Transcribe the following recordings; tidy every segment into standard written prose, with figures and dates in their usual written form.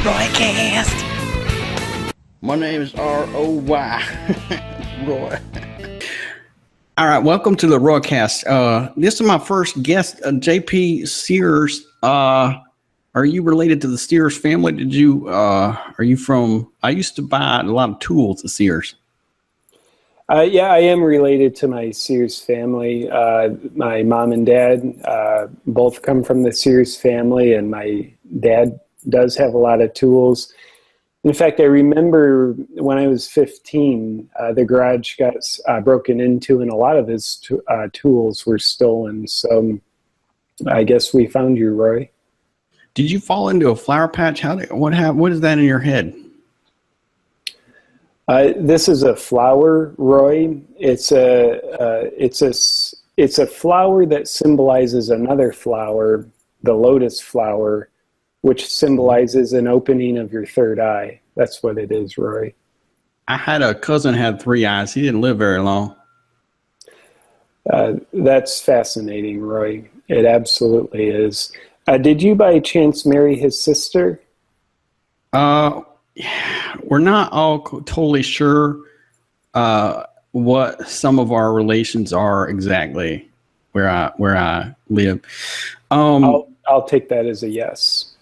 Roycast. My name is R-O-Y. Roy. All right, welcome to the Roycast. This is my first guest, JP Sears. Are you related to the Sears family? Are you from, I used to buy a lot of tools at Sears. Yeah, I am related to my Sears family. My mom and dad both come from the Sears family, and my dad does have a lot of tools. In fact, I remember when I was 15, the garage got broken into, and a lot of his tools were stolen. So I guess we found you, Roy. Did you fall into a flower patch? What is that in your head? This is a flower, Roy. It's a flower that symbolizes another flower, the lotus flower, which symbolizes an opening of your third eye. That's what it is, Roy. I had a cousin had 3 eyes. He didn't live very long. That's fascinating, Roy. It absolutely is. Did you by chance marry his sister? We're not all totally sure what some of our relations are exactly where I live. I'll take that as a yes.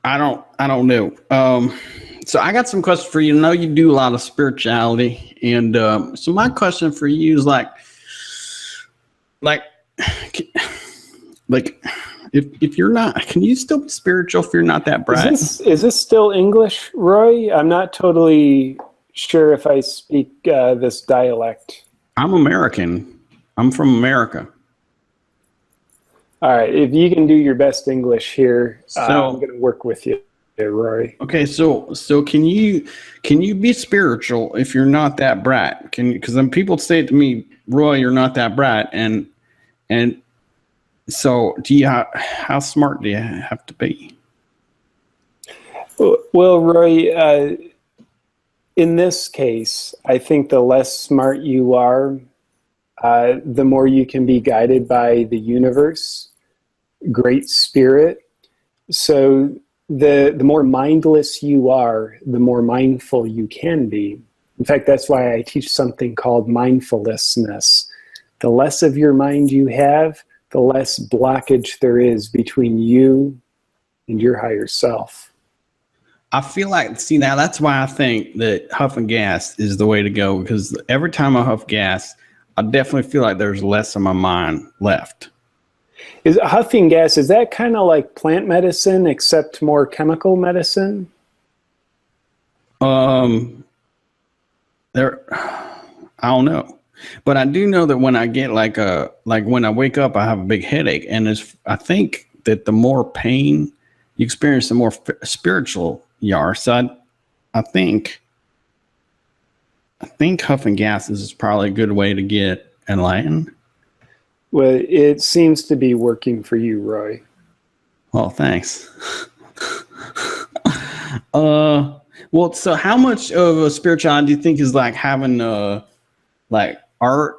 I don't know. So I got some questions for you. I know you do a lot of spirituality, and so my question for you is like if you're not, can you still be spiritual if you're not that bright? Is this still English, Roy? I'm not totally sure if I speak this dialect. I'm American. I'm from America. All right, if you can do your best English here, I'm going to work with you, Roy. Okay, so can you be spiritual if you're not that bright? Because then people say to me, Roy, you're not that bright, and so how smart do you have to be? Well, Roy, in this case, I think the less smart you are, the more you can be guided by the universe, great spirit. So the more mindless you are, the more mindful you can be. In fact, that's why I teach something called mindfulness. The less of your mind you have, the less blockage there is between you and your higher self. I feel like, now that's why I think that huffing gas is the way to go, because every time I huff gas, I definitely feel like there's less of my mind left. Is huffing gas, is that kind of like plant medicine except more chemical medicine? I don't know. But I do know that when I get like when I wake up, I have a big headache, and I think that the more pain you experience, the more spiritual you are. So I think huffing gases is probably a good way to get enlightened. Well, it seems to be working for you, Roy. Well, thanks. Well, so how much of a spirituality do you think is like having like art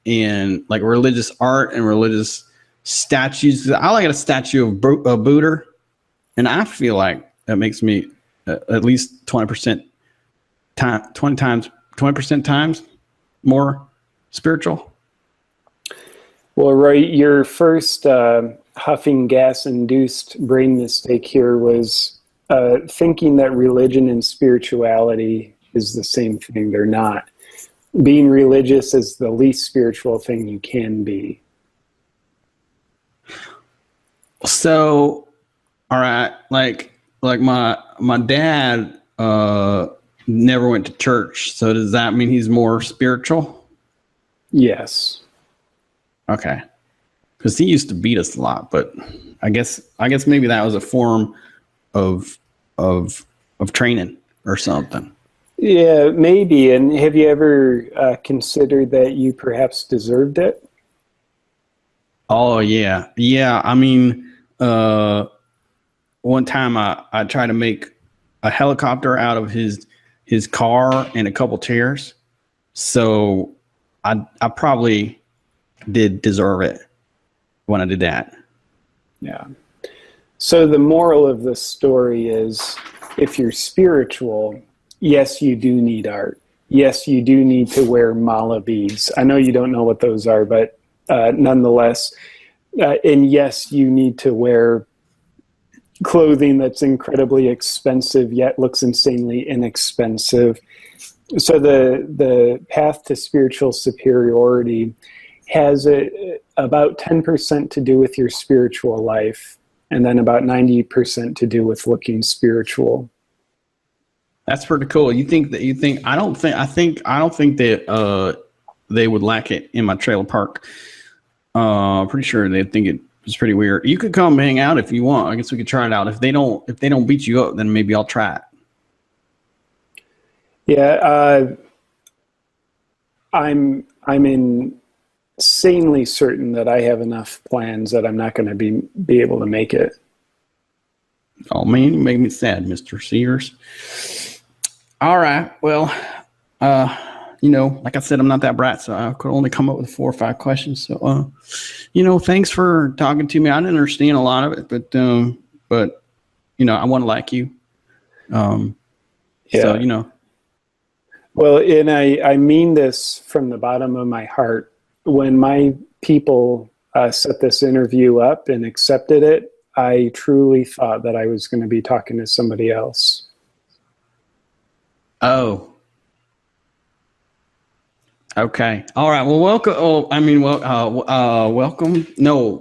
and like religious art and religious statues? I like a statue of Buddha, and I feel like that makes me at least 20% times more spiritual. Well, Roy, your first huffing gas-induced brain mistake here was thinking that religion and spirituality is the same thing. They're not. Being religious is the least spiritual thing you can be. So, all right, like my dad never went to church. So does that mean he's more spiritual? Yes. Okay. Because he used to beat us a lot, but I guess maybe that was a form of training or something. Yeah, maybe. And have you ever considered that you perhaps deserved it? Oh yeah. I mean, one time I tried to make a helicopter out of his car and a couple chairs. So I probably did deserve it when I did that. Yeah. So the moral of the story is if you're spiritual, yes, you do need art. Yes, you do need to wear mala beads. I know you don't know what those are, but nonetheless, and yes, you need to wear clothing that's incredibly expensive yet looks insanely inexpensive. So the path to spiritual superiority has about 10% to do with your spiritual life, and then about 90% to do with looking spiritual. That's pretty cool. I don't think that they would lack it in my trailer park. Pretty sure they'd think it was pretty weird. You could come hang out if you want. I guess we could try it out. If they don't beat you up, then maybe I'll try it. Yeah, I'm insanely certain that I have enough plans that I'm not going to be able to make it. Oh man, you make me sad, Mr. Sears. All right. Well, like I said, I'm not that bright, so I could only come up with 4 or 5 questions. So, thanks for talking to me. I didn't understand a lot of it, but I want to like you. Yeah. So, Well, and I mean this from the bottom of my heart. When my people set this interview up and accepted it, I truly thought that I was going to be talking to somebody else. Oh. Okay. All right. Well, welcome. Welcome. No.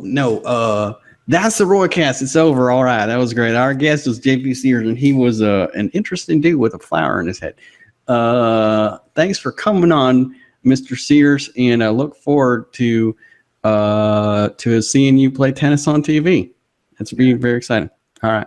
That's the Roycast. It's over. All right. That was great. Our guest was JP Sears, and he was an interesting dude with a flower in his head. Thanks for coming on, Mr. Sears, and I look forward to seeing you play tennis on TV. It's being very exciting. All right.